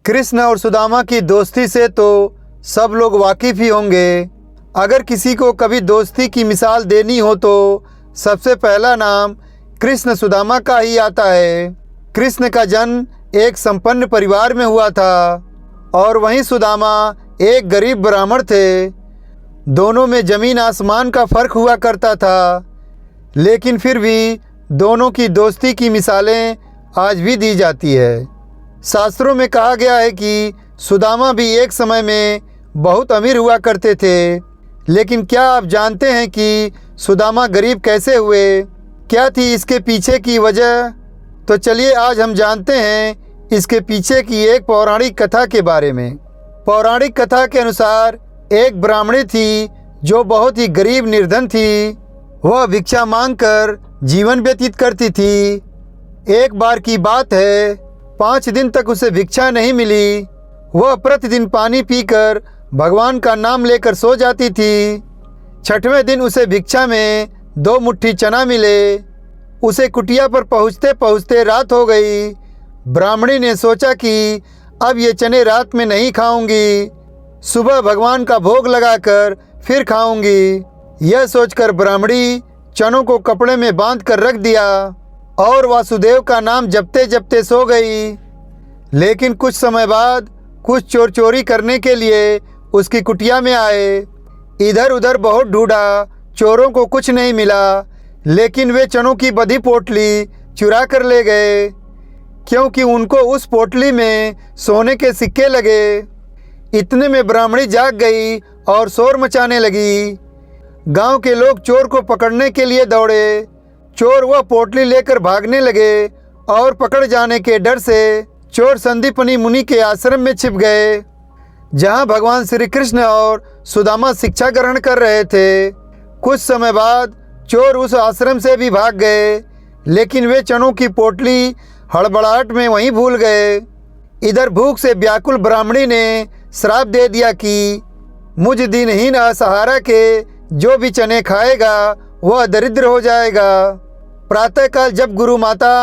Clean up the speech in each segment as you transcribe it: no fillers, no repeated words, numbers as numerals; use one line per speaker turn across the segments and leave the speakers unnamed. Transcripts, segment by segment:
कृष्ण और सुदामा की दोस्ती से तो सब लोग वाकिफ़ ही होंगे। अगर किसी को कभी दोस्ती की मिसाल देनी हो तो सबसे पहला नाम कृष्ण सुदामा का ही आता है। कृष्ण का जन्म एक संपन्न परिवार में हुआ था और वहीं सुदामा एक गरीब ब्राह्मण थे। दोनों में ज़मीन आसमान का फ़र्क हुआ करता था, लेकिन फिर भी दोनों की दोस्ती की मिसालें आज भी दी जाती है। शास्त्रों में कहा गया है कि सुदामा भी एक समय में बहुत अमीर हुआ करते थे। लेकिन क्या आप जानते हैं कि सुदामा गरीब कैसे हुए? क्या थी इसके पीछे की वजह? तो चलिए आज हम जानते हैं इसके पीछे की एक पौराणिक कथा के बारे में। पौराणिक कथा के अनुसार एक ब्राह्मणी थी जो बहुत ही गरीब निर्धन थी। वह भिक्षा मांगकर जीवन व्यतीत करती थी। एक बार की बात है, 5 दिन तक उसे भिक्षा नहीं मिली। वह प्रतिदिन पानी पीकर भगवान का नाम लेकर सो जाती थी। 6वें दिन उसे भिक्षा में 2 मुट्ठी चना मिले। उसे कुटिया पर पहुँचते पहुँचते रात हो गई। ब्राह्मणी ने सोचा कि अब ये चने रात में नहीं खाऊंगी, सुबह भगवान का भोग लगाकर फिर खाऊंगी। यह सोचकर ब्राह्मणी चनों को कपड़े में बांध कर रख दिया और वासुदेव का नाम जपते जपते सो गई। लेकिन कुछ समय बाद कुछ चोर चोरी करने के लिए उसकी कुटिया में आए। इधर उधर बहुत ढूंढा, चोरों को कुछ नहीं मिला, लेकिन वे चनों की बधी पोटली चुरा कर ले गए, क्योंकि उनको उस पोटली में सोने के सिक्के लगे। इतने में ब्राह्मणी जाग गई और शोर मचाने लगी। गांव के लोग चोर को पकड़ने के लिए दौड़े। चोर वह पोटली लेकर भागने लगे और पकड़ जाने के डर से चोर संदीपनी मुनि के आश्रम में छिप गए, जहां भगवान श्री कृष्ण और सुदामा शिक्षा ग्रहण कर रहे थे। कुछ समय बाद चोर उस आश्रम से भी भाग गए, लेकिन वे चनों की पोटली हड़बड़ाहट में वहीं भूल गए। इधर भूख से व्याकुल ब्राह्मणी ने श्राप दे दिया कि मुझ दिनहीन असहारा के जो भी चने खाएगा वह दरिद्र हो जाएगा। प्रातःकाल जब गुरु माता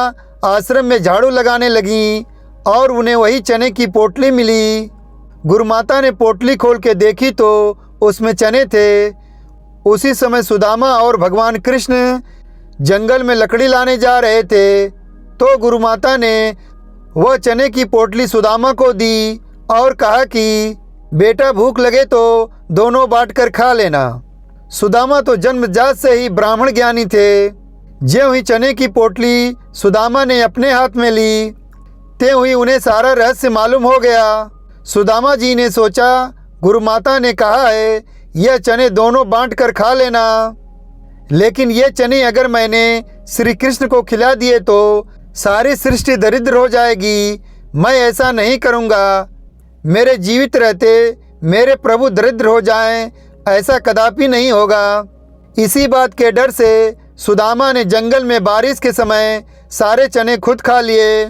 आश्रम में झाड़ू लगाने लगी और उन्हें वही चने की पोटली मिली। गुरु माता ने पोटली खोल के देखी तो उसमें चने थे। उसी समय सुदामा और भगवान कृष्ण जंगल में लकड़ी लाने जा रहे थे, तो गुरु माता ने वह चने की पोटली सुदामा को दी और कहा कि बेटा भूख लगे तो दोनों बांटकर खा लेना। सुदामा तो जन्मजात से ही ब्राह्मण ज्ञानी थे। ज्यों ही चने की पोटली सुदामा ने अपने हाथ में ली, त्यों ही उन्हें सारा रहस्य मालूम हो गया। सुदामा जी ने सोचा, गुरु माता ने कहा है यह चने दोनों बांटकर खा लेना, लेकिन ये चने अगर मैंने श्री कृष्ण को खिला दिए तो सारी सृष्टि दरिद्र हो जाएगी। मैं ऐसा नहीं करूँगा। मेरे जीवित रहते मेरे प्रभु दरिद्र हो जाएं, ऐसा कदापि नहीं होगा। इसी बात के डर से सुदामा ने जंगल में बारिश के समय सारे चने खुद खा लिए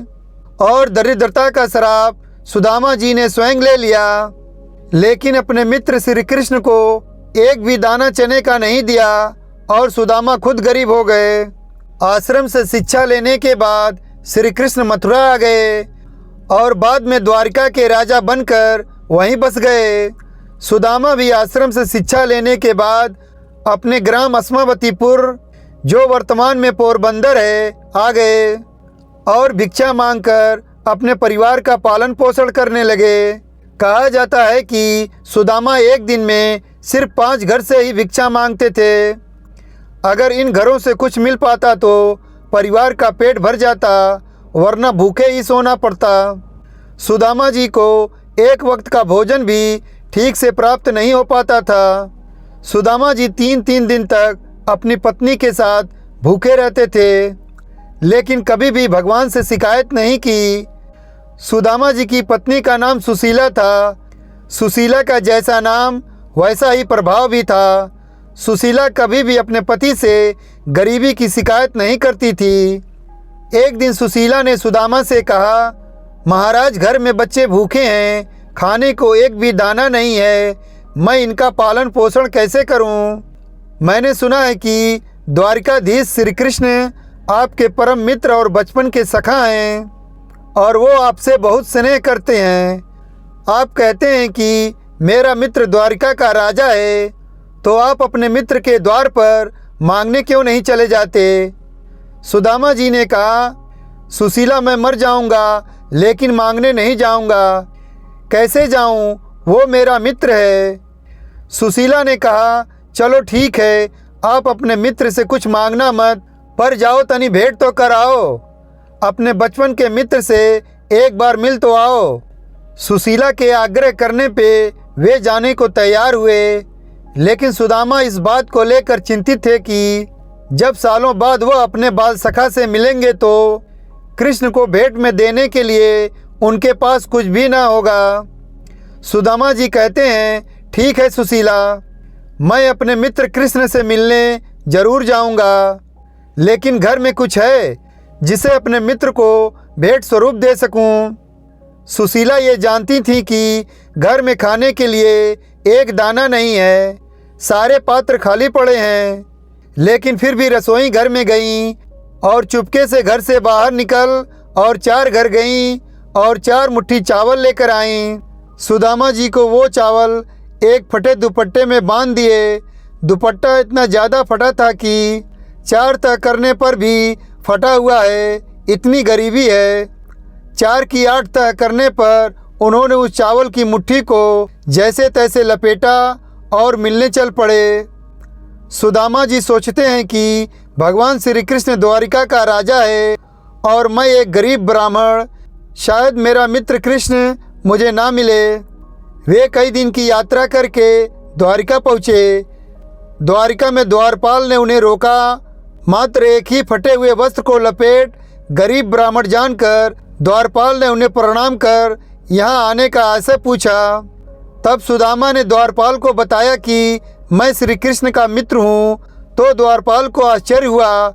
और दरिद्रता का श्राप सुदामा जी ने स्वयं ले लिया। लेकिन अपने मित्र श्री कृष्ण को एक भी दाना चने का नहीं दिया और सुदामा खुद गरीब हो गए। आश्रम से शिक्षा लेने के बाद श्री कृष्ण मथुरा आ गए और बाद में द्वारिका के राजा बनकर वहीं बस गए। सुदामा भी आश्रम से शिक्षा लेने के बाद अपने ग्राम अस्मावतीपुर, जो वर्तमान में पोरबंदर है, आ गए और भिक्षा मांगकर अपने परिवार का पालन पोषण करने लगे। कहा जाता है कि सुदामा एक दिन में सिर्फ 5 घर से ही भिक्षा मांगते थे। अगर इन घरों से कुछ मिल पाता तो परिवार का पेट भर जाता, वरना भूखे ही सोना पड़ता। सुदामा जी को एक वक्त का भोजन भी ठीक से प्राप्त नहीं हो पाता था। सुदामा जी 3-3 दिन तक अपनी पत्नी के साथ भूखे रहते थे, लेकिन कभी भी भगवान से शिकायत नहीं की। सुदामा जी की पत्नी का नाम सुशीला था। सुशीला का जैसा नाम वैसा ही प्रभाव भी था। सुशीला कभी भी अपने पति से गरीबी की शिकायत नहीं करती थी। एक दिन सुशीला ने सुदामा से कहा, महाराज घर में बच्चे भूखे हैं, खाने को एक भी दाना नहीं है, मैं इनका पालन पोषण कैसे करूं? मैंने सुना है कि द्वारिकाधीश श्री कृष्ण आपके परम मित्र और बचपन के सखा हैं। और वो आपसे बहुत स्नेह करते हैं। आप कहते हैं कि मेरा मित्र द्वारिका का राजा है, तो आप अपने मित्र के द्वार पर मांगने क्यों नहीं चले जाते? सुदामा जी ने कहा, सुशीला, मैं मर जाऊंगा लेकिन मांगने नहीं जाऊंगा। कैसे जाऊं? वो मेरा मित्र है। सुशीला ने कहा, चलो ठीक है, आप अपने मित्र से कुछ मांगना मत, पर जाओ तनी भेंट तो कर आओ। अपने बचपन के मित्र से एक बार मिल तो आओ। सुशीला के आग्रह करने पे वे जाने को तैयार हुए, लेकिन सुदामा इस बात को लेकर चिंतित थे कि जब सालों बाद वह अपने बाल सखा से मिलेंगे तो कृष्ण को भेंट में देने के लिए उनके पास कुछ भी ना होगा। सुदामा जी कहते हैं, ठीक है सुशीला, मैं अपने मित्र कृष्ण से मिलने जरूर जाऊंगा, लेकिन घर में कुछ है जिसे अपने मित्र को भेंट स्वरूप दे सकूं। सुशीला ये जानती थी कि घर में खाने के लिए एक दाना नहीं है, सारे पात्र खाली पड़े हैं, लेकिन फिर भी रसोई घर में गईं और चुपके से घर से बाहर निकल और 4 घर गईं और 4 मुट्ठी चावल लेकर आईं। सुदामा जी को वो चावल एक फटे दुपट्टे में बांध दिए। दुपट्टा इतना ज़्यादा फटा था कि 4 तह करने पर भी फटा हुआ है, इतनी गरीबी है। 4 की 8 तह करने पर उन्होंने उस चावल की मुट्ठी को जैसे तैसे लपेटा और मिलने चल पड़े। सुदामा जी सोचते हैं कि भगवान श्री कृष्ण द्वारिका का राजा है और मैं एक गरीब ब्राह्मण, शायद मेरा मित्र कृष्ण मुझे ना मिले। वे कई दिन की यात्रा करके द्वारिका पहुँचे। द्वारिका में द्वारपाल ने उन्हें रोका। मात्र एक ही फटे हुए वस्त्र को लपेट गरीब ब्राह्मण जानकर द्वारपाल ने उन्हें प्रणाम कर यहाँ आने का आशय पूछा। तब सुदामा ने द्वारपाल को बताया कि मैं श्री कृष्ण का मित्र हूँ, तो द्वारपाल को आश्चर्य हुआ।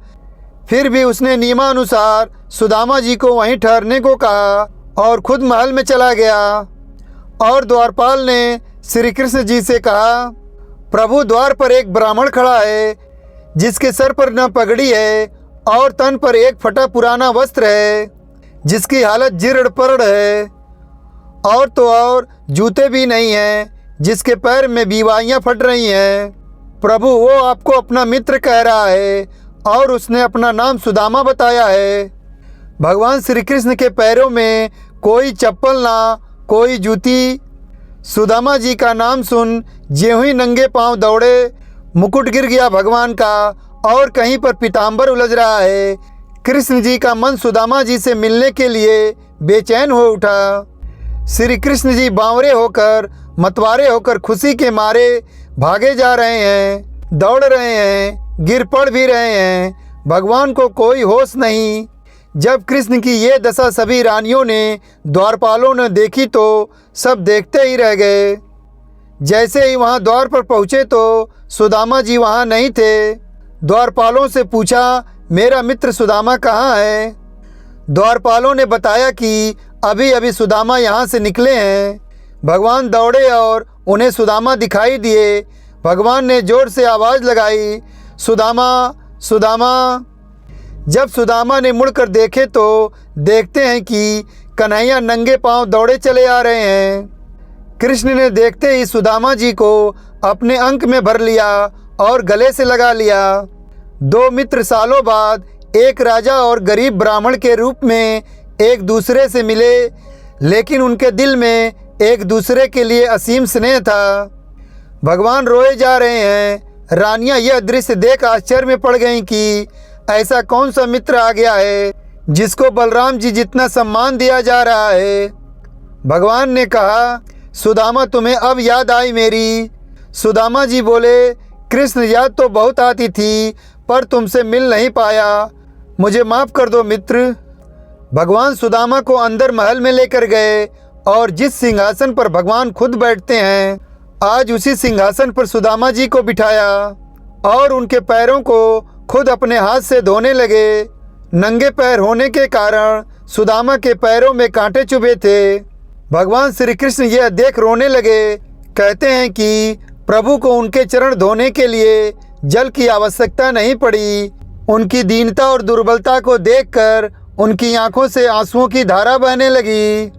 फिर भी उसने नियमानुसार सुदामा जी को वहीं ठहरने को कहा और खुद महल में चला गया। और द्वारपाल ने श्री कृष्ण जी से कहा, प्रभु, द्वार पर एक ब्राह्मण खड़ा है जिसके सर पर न पगड़ी है और तन पर एक फटा पुराना वस्त्र है, जिसकी हालत जीर्ण पर्ण है, और तो और जूते भी नहीं हैं, जिसके पैर में बीवाइयाँ फट रही हैं। प्रभु, वो आपको अपना मित्र कह रहा है और उसने अपना नाम सुदामा बताया है। भगवान श्री कृष्ण के पैरों में कोई चप्पल ना कोई जूती। सुदामा जी का नाम सुन ज्यों ही नंगे पांव दौड़े। मुकुट गिर गया भगवान का और कहीं पर पीताम्बर उलझ रहा है। कृष्ण जी का मन सुदामा जी से मिलने के लिए बेचैन हो उठा। श्री कृष्ण जी बावरे होकर, मतवारे होकर खुशी के मारे भागे जा रहे हैं, दौड़ रहे हैं, गिर पड़ भी रहे हैं। भगवान को कोई होश नहीं। जब कृष्ण की ये दशा सभी रानियों ने, द्वारपालों ने देखी तो सब देखते ही रह गए। जैसे ही वहाँ द्वार पर पहुँचे तो सुदामा जी वहाँ नहीं थे। द्वारपालों से पूछा, मेरा मित्र सुदामा कहाँ है? द्वारपालों ने बताया कि अभी अभी सुदामा यहाँ से निकले हैं। भगवान दौड़े और उन्हें सुदामा दिखाई दिए। भगवान ने जोर से आवाज़ लगाई, सुदामा, सुदामा। जब सुदामा ने मुड़कर देखे तो देखते हैं कि कन्हैया नंगे पांव दौड़े चले आ रहे हैं। कृष्ण ने देखते ही सुदामा जी को अपने अंक में भर लिया और गले से लगा लिया। 2 मित्र सालों बाद एक राजा और गरीब ब्राह्मण के रूप में एक दूसरे से मिले, लेकिन उनके दिल में एक दूसरे के लिए असीम स्नेह था। भगवान रोए जा रहे हैं। रानियां यह दृश्य देख आश्चर्य में पड़ गईं कि ऐसा कौन सा मित्र आ गया है जिसको बलराम जी जितना सम्मान दिया जा रहा है। भगवान ने कहा, सुदामा, तुम्हें अब याद आई मेरी? सुदामा जी बोले, कृष्ण, याद तो बहुत आती थी पर तुमसे मिल नहीं पाया, मुझे माफ़ कर दो मित्र। भगवान सुदामा को अंदर महल में लेकर गए और जिस सिंहासन पर भगवान खुद बैठते हैं, आज उसी सिंहासन पर सुदामा जी को बिठाया और उनके पैरों को खुद अपने हाथ से धोने लगे। नंगे पैर होने के कारण सुदामा के पैरों में कांटे चुभे थे। भगवान श्री कृष्ण यह देख रोने लगे। कहते हैं कि प्रभु को उनके चरण धोने के लिए जल की आवश्यकता नहीं पड़ी। उनकी दीनता और दुर्बलता को देखकर उनकी आंखों से आंसुओं की धारा बहने लगी।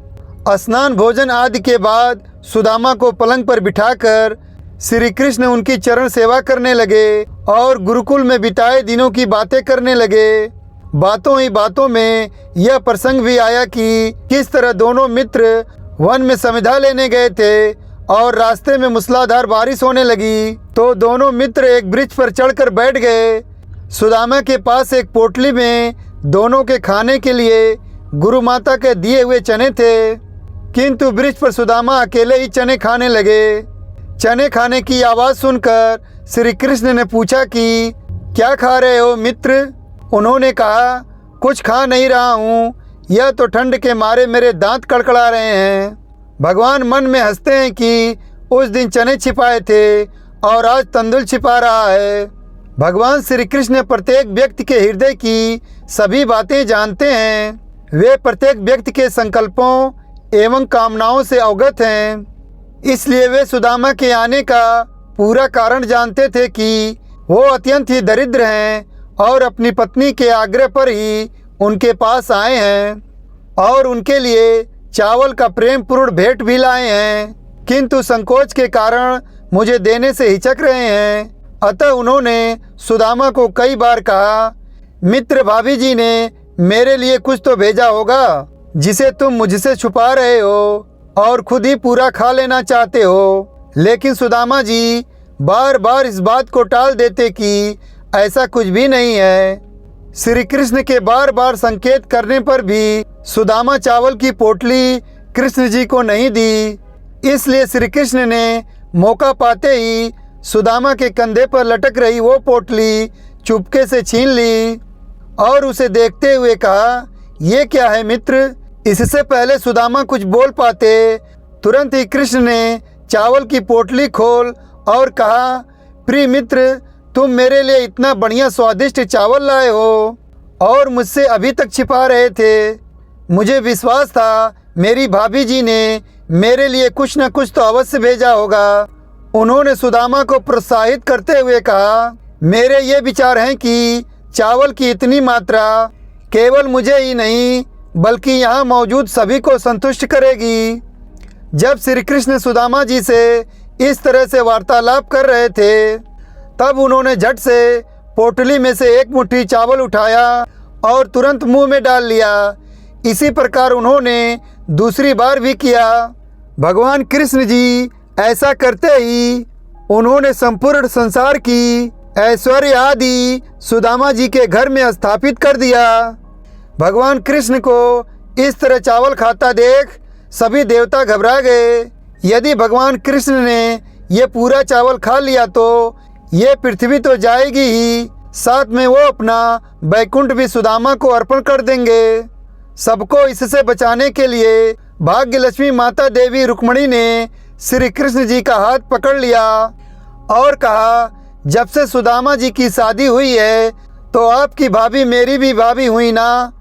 स्नान भोजन आदि के बाद सुदामा को पलंग पर बिठाकर श्री कृष्ण उनकी चरण सेवा करने लगे और गुरुकुल में बिताए दिनों की बातें करने लगे। बातों ही बातों में यह प्रसंग भी आया कि किस तरह दोनों मित्र वन में संविदा लेने गए थे और रास्ते में मूसलाधार बारिश होने लगी तो दोनों मित्र एक वृक्ष पर चढ़कर बैठ गए। सुदामा के पास एक पोटली में दोनों के खाने के लिए गुरु माता के दिए हुए चने थे, किंतु वृक्ष पर सुदामा अकेले ही चने खाने लगे। चने खाने की आवाज़ सुनकर श्री कृष्ण ने पूछा कि क्या खा रहे हो मित्र? उन्होंने कहा, कुछ खा नहीं रहा हूँ, यह तो ठंड के मारे मेरे दांत कड़कड़ा रहे हैं। भगवान मन में हंसते हैं कि उस दिन चने छिपाए थे और आज तंदुल छिपा रहा है। भगवान श्री कृष्ण प्रत्येक व्यक्ति के हृदय की सभी बातें जानते हैं। वे प्रत्येक व्यक्ति के संकल्पों एवं कामनाओं से अवगत हैं। इसलिए वे सुदामा के आने का पूरा कारण जानते थे कि वो अत्यंत ही दरिद्र हैं और अपनी पत्नी के आग्रह पर ही उनके पास आए हैं और उनके लिए चावल का प्रेम पूर्ण भेंट भी लाए हैं, किंतु संकोच के कारण मुझे देने से हिचक रहे हैं। अतः उन्होंने सुदामा को कई बार कहा, मित्र भाभी जी ने मेरे लिए कुछ तो भेजा होगा जिसे तुम मुझसे छुपा रहे हो और खुद ही पूरा खा लेना चाहते हो। लेकिन सुदामा जी बार बार इस बात को टाल देते कि ऐसा कुछ भी नहीं है। श्री कृष्ण के बार बार संकेत करने पर भी सुदामा चावल की पोटली कृष्ण जी को नहीं दी। इसलिए श्री कृष्ण ने मौका पाते ही सुदामा के कंधे पर लटक रही वो पोटली चुपके से छीन ली और उसे देखते हुए कहा, ये क्या है मित्र? इससे पहले सुदामा कुछ बोल पाते तुरंत ही कृष्ण ने चावल की पोटली खोल और कहा, प्रिय मित्र, तुम मेरे लिए इतना बढ़िया स्वादिष्ट चावल लाए हो और मुझसे अभी तक छिपा रहे थे। मुझे विश्वास था मेरी भाभी जी ने मेरे लिए कुछ न कुछ तो अवश्य भेजा होगा। उन्होंने सुदामा को प्रोत्साहित करते हुए कहा, मेरे ये विचार हैं कि चावल की इतनी मात्रा केवल मुझे ही नहीं बल्कि यहाँ मौजूद सभी को संतुष्ट करेगी। जब श्री कृष्ण सुदामा जी से इस तरह से वार्तालाप कर रहे थे तब उन्होंने झट से पोटली में से एक मुट्ठी चावल उठाया और तुरंत मुंह में डाल लिया। इसी प्रकार उन्होंने दूसरी बार भी किया। भगवान कृष्ण जी ऐसा करते ही उन्होंने संपूर्ण संसार की ऐश्वर्य आदि सुदामा जी के घर में स्थापित कर दिया। भगवान कृष्ण को इस तरह चावल खाता देख सभी देवता घबरा गए। यदि भगवान कृष्ण ने ये पूरा चावल खा लिया तो ये पृथ्वी तो जाएगी ही, साथ में वो अपना बैकुंठ भी सुदामा को अर्पण कर देंगे। सबको इससे बचाने के लिए भाग्य लक्ष्मी माता देवी रुक्मणी ने श्री कृष्ण जी का हाथ पकड़ लिया और कहा, जब से सुदामा जी की शादी हुई है तो आपकी भाभी मेरी भी भाभी हुई ना,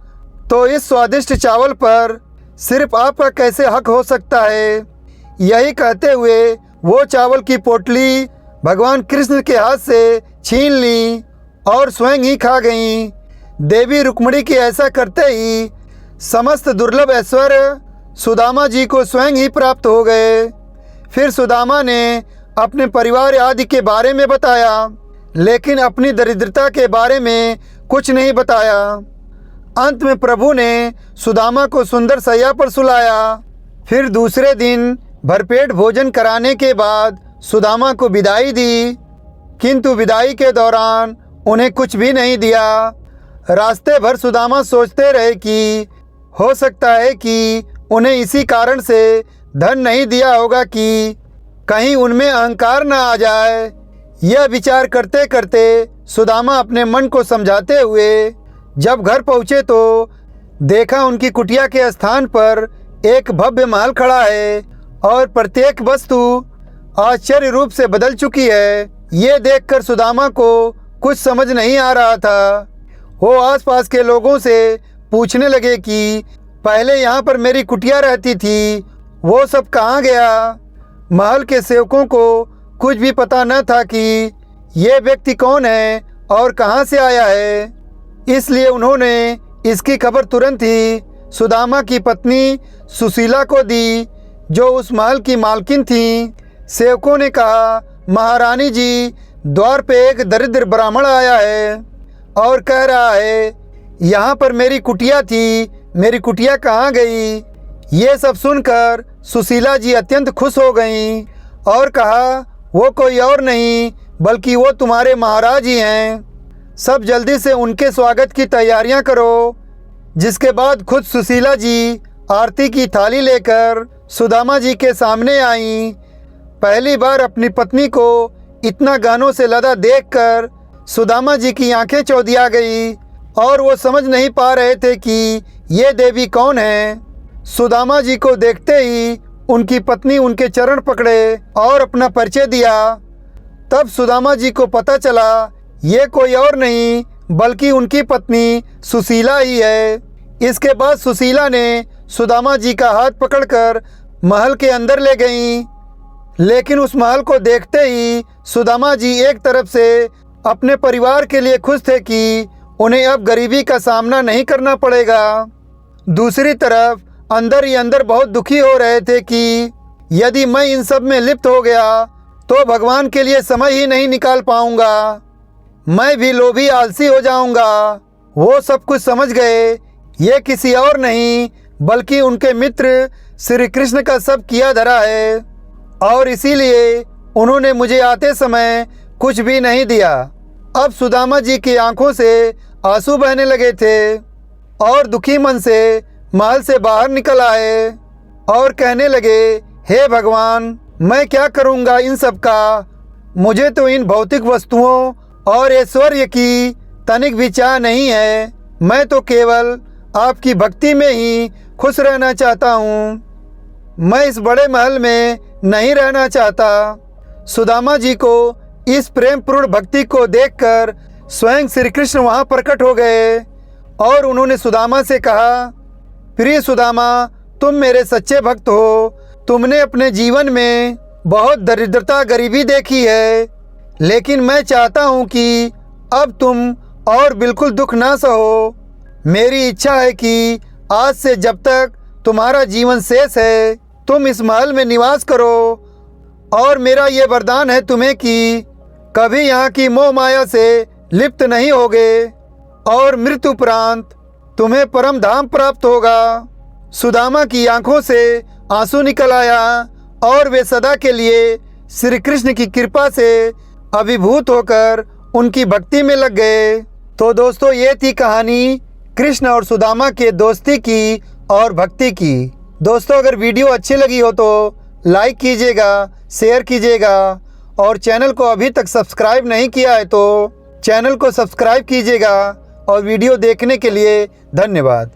तो इस स्वादिष्ट चावल पर सिर्फ आपका कैसे हक हो सकता है। यही कहते हुए वो चावल की पोटली भगवान कृष्ण के हाथ से छीन ली और स्वयं ही खा गईं। देवी रुक्मणी के ऐसा करते ही समस्त दुर्लभ ऐश्वर्य सुदामा जी को स्वयं ही प्राप्त हो गए। फिर सुदामा ने अपने परिवार आदि के बारे में बताया, लेकिन अपनी दरिद्रता के बारे में कुछ नहीं बताया। अंत में प्रभु ने सुदामा को सुंदर शैया पर सुलाया। फिर दूसरे दिन भरपेट भोजन कराने के बाद सुदामा को विदाई दी, किंतु विदाई के दौरान उन्हें कुछ भी नहीं दिया। रास्ते भर सुदामा सोचते रहे कि हो सकता है कि उन्हें इसी कारण से धन नहीं दिया होगा कि कहीं उनमें अहंकार न आ जाए। यह विचार करते करते सुदामा अपने मन को समझाते हुए जब घर पहुँचे तो देखा उनकी कुटिया के स्थान पर एक भव्य महल खड़ा है और प्रत्येक वस्तु आश्चर्य रूप से बदल चुकी है। ये देखकर सुदामा को कुछ समझ नहीं आ रहा था। वो आसपास के लोगों से पूछने लगे कि पहले यहाँ पर मेरी कुटिया रहती थी, वो सब कहाँ गया। महल के सेवकों को कुछ भी पता न था कि ये व्यक्ति कौन है और कहाँ से आया है, इसलिए उन्होंने इसकी खबर तुरंत ही सुदामा की पत्नी सुशीला को दी, जो उस महल की मालकिन थी। सेवकों ने कहा, महारानी जी, द्वार पे एक दरिद्र ब्राह्मण आया है और कह रहा है, यहाँ पर मेरी कुटिया थी, मेरी कुटिया कहाँ गई? ये सब सुनकर सुशीला जी अत्यंत खुश हो गईं और कहा, वो कोई और नहीं बल्कि वो तुम्हारे महाराज ही हैं। सब जल्दी से उनके स्वागत की तैयारियां करो। जिसके बाद खुद सुशीला जी आरती की थाली लेकर सुदामा जी के सामने आईं। पहली बार अपनी पत्नी को इतना गहनों से लदा देखकर सुदामा जी की आंखें चौंधिया गई और वो समझ नहीं पा रहे थे कि ये देवी कौन है। सुदामा जी को देखते ही उनकी पत्नी उनके चरण पकड़े और अपना परिचय दिया। तब सुदामा जी को पता चला ये कोई और नहीं बल्कि उनकी पत्नी सुशीला ही है। इसके बाद सुशीला ने सुदामा जी का हाथ पकड़कर महल के अंदर ले गईं। लेकिन उस महल को देखते ही सुदामा जी एक तरफ से अपने परिवार के लिए खुश थे कि उन्हें अब गरीबी का सामना नहीं करना पड़ेगा। दूसरी तरफ अंदर ही अंदर बहुत दुखी हो रहे थे कि यदि मैं इन सब में लिप्त हो गया तो भगवान के लिए समय ही नहीं निकाल पाऊंगा, मैं भी लोभी आलसी हो जाऊंगा। वो सब कुछ समझ गए ये किसी और नहीं बल्कि उनके मित्र श्री कृष्ण का सब किया धरा है और इसीलिए उन्होंने मुझे आते समय कुछ भी नहीं दिया। अब सुदामा जी की आंखों से आंसू बहने लगे थे और दुखी मन से महल से बाहर निकल आए और कहने लगे, हे भगवान, मैं क्या करूंगा इन सब का? मुझे तो इन भौतिक वस्तुओं और ऐश्वर्य की तनिक भी चाह नहीं है। मैं तो केवल आपकी भक्ति में ही खुश रहना चाहता हूँ। मैं इस बड़े महल में नहीं रहना चाहता। सुदामा जी को इस प्रेमपूर्ण भक्ति को देखकर स्वयं श्री कृष्ण वहाँ प्रकट हो गए और उन्होंने सुदामा से कहा, प्रिय सुदामा, तुम मेरे सच्चे भक्त हो। तुमने अपने जीवन में बहुत दरिद्रता गरीबी देखी है, लेकिन मैं चाहता हूँ कि अब तुम और बिल्कुल दुख ना सहो। मेरी इच्छा है कि आज से जब तक तुम्हारा जीवन शेष है तुम इस महल में निवास करो और मेरा ये वरदान है तुम्हें कि कभी यहाँ की मोह माया से लिप्त नहीं होगे और मृत्यु उपरांत तुम्हें परम धाम प्राप्त होगा। सुदामा की आंखों से आंसू निकल आया और वे सदा के लिए श्री कृष्ण की कृपा से अभिभूत होकर उनकी भक्ति में लग गए। तो दोस्तों, ये थी कहानी कृष्ण और सुदामा के दोस्ती की और भक्ति की। दोस्तों, अगर वीडियो अच्छी लगी हो तो लाइक कीजिएगा, शेयर कीजिएगा और चैनल को अभी तक सब्सक्राइब नहीं किया है तो चैनल को सब्सक्राइब कीजिएगा। और वीडियो देखने के लिए धन्यवाद।